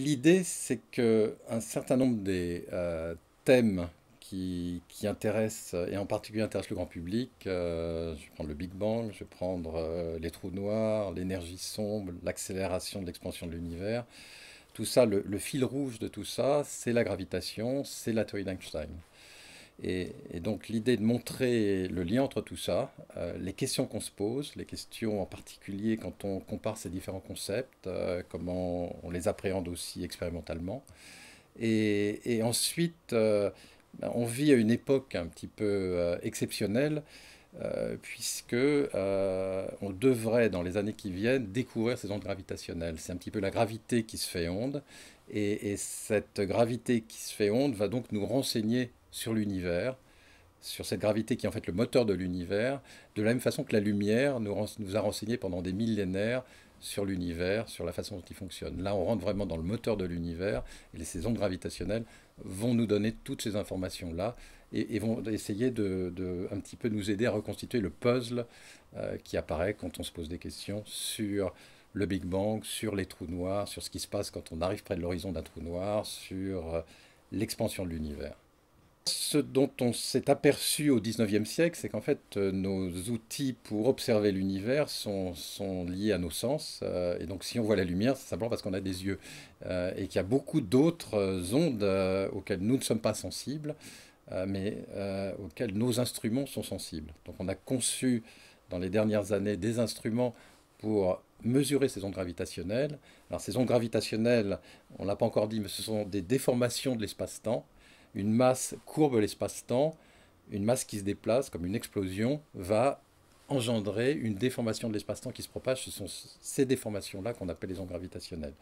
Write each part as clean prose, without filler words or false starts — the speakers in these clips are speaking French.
L'idée, c'est qu'un certain nombre des thèmes qui intéressent, et en particulier intéressent le grand public, je vais prendre le Big Bang, je vais prendre les trous noirs, l'énergie sombre, l'accélération de l'expansion de l'univers, tout ça, le fil rouge de tout ça, c'est la gravitation, c'est la théorie d'Einstein. Et donc l'idée de montrer le lien entre tout ça, les questions qu'on se pose, les questions en particulier quand on compare ces différents concepts, comment on les appréhende aussi expérimentalement. Et ensuite, on vit à une époque un petit peu exceptionnelle, puisque on devrait, dans les années qui viennent, découvrir ces ondes gravitationnelles. C'est un petit peu la gravité qui se fait onde, et cette gravité qui se fait onde va donc nous renseigner sur l'univers, sur cette gravité qui est en fait le moteur de l'univers, de la même façon que la lumière nous a renseigné pendant des millénaires sur l'univers, sur la façon dont il fonctionne. Là, on rentre vraiment dans le moteur de l'univers, et ces ondes gravitationnelles vont nous donner toutes ces informations-là, et vont essayer un petit peu nous aider à reconstituer le puzzle qui apparaît quand on se pose des questions sur le Big Bang, sur les trous noirs, sur ce qui se passe quand on arrive près de l'horizon d'un trou noir, sur l'expansion de l'univers. Ce dont on s'est aperçu au XIXe siècle, c'est qu'en fait, nos outils pour observer l'univers sont liés à nos sens. Et donc, si on voit la lumière, c'est simplement parce qu'on a des yeux. Et qu'il y a beaucoup d'autres ondes auxquelles nous ne sommes pas sensibles, mais auxquelles nos instruments sont sensibles. Donc, on a conçu dans les dernières années des instruments pour mesurer ces ondes gravitationnelles. Alors, ces ondes gravitationnelles, on ne l'a pas encore dit, mais ce sont des déformations de l'espace-temps. Une masse courbe l'espace-temps, une masse qui se déplace comme une explosion va engendrer une déformation de l'espace-temps qui se propage. Ce sont ces déformations-là qu'on appelle les ondes gravitationnelles.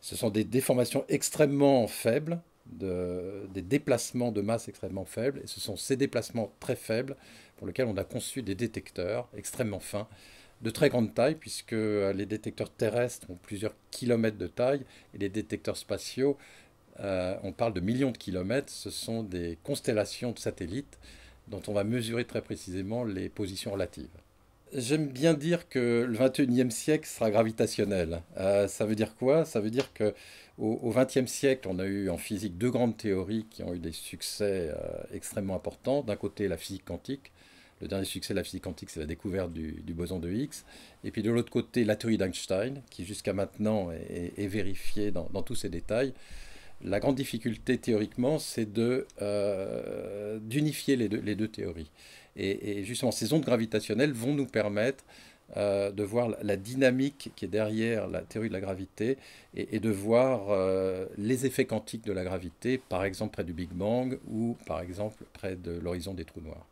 Ce sont des déformations extrêmement faibles, des déplacements de masse extrêmement faibles, et ce sont ces déplacements très faibles pour lesquels on a conçu des détecteurs extrêmement fins, de très grande taille, puisque les détecteurs terrestres ont plusieurs kilomètres de taille, et les détecteurs spatiaux on parle de millions de kilomètres, ce sont des constellations de satellites dont on va mesurer très précisément les positions relatives. J'aime bien dire que le 21e siècle sera gravitationnel. Ça veut dire quoi? Ça veut dire que au 20e siècle, on a eu en physique deux grandes théories qui ont eu des succès extrêmement importants. D'un côté, la physique quantique. Le dernier succès de la physique quantique, c'est la découverte du boson de Higgs. Et puis de l'autre côté, la théorie d'Einstein, qui jusqu'à maintenant est vérifiée dans tous ses détails. La grande difficulté théoriquement, c'est d'unifier les deux théories. Et justement, ces ondes gravitationnelles vont nous permettre de voir la dynamique qui est derrière la théorie de la gravité et de voir les effets quantiques de la gravité, par exemple près du Big Bang ou par exemple près de l'horizon des trous noirs.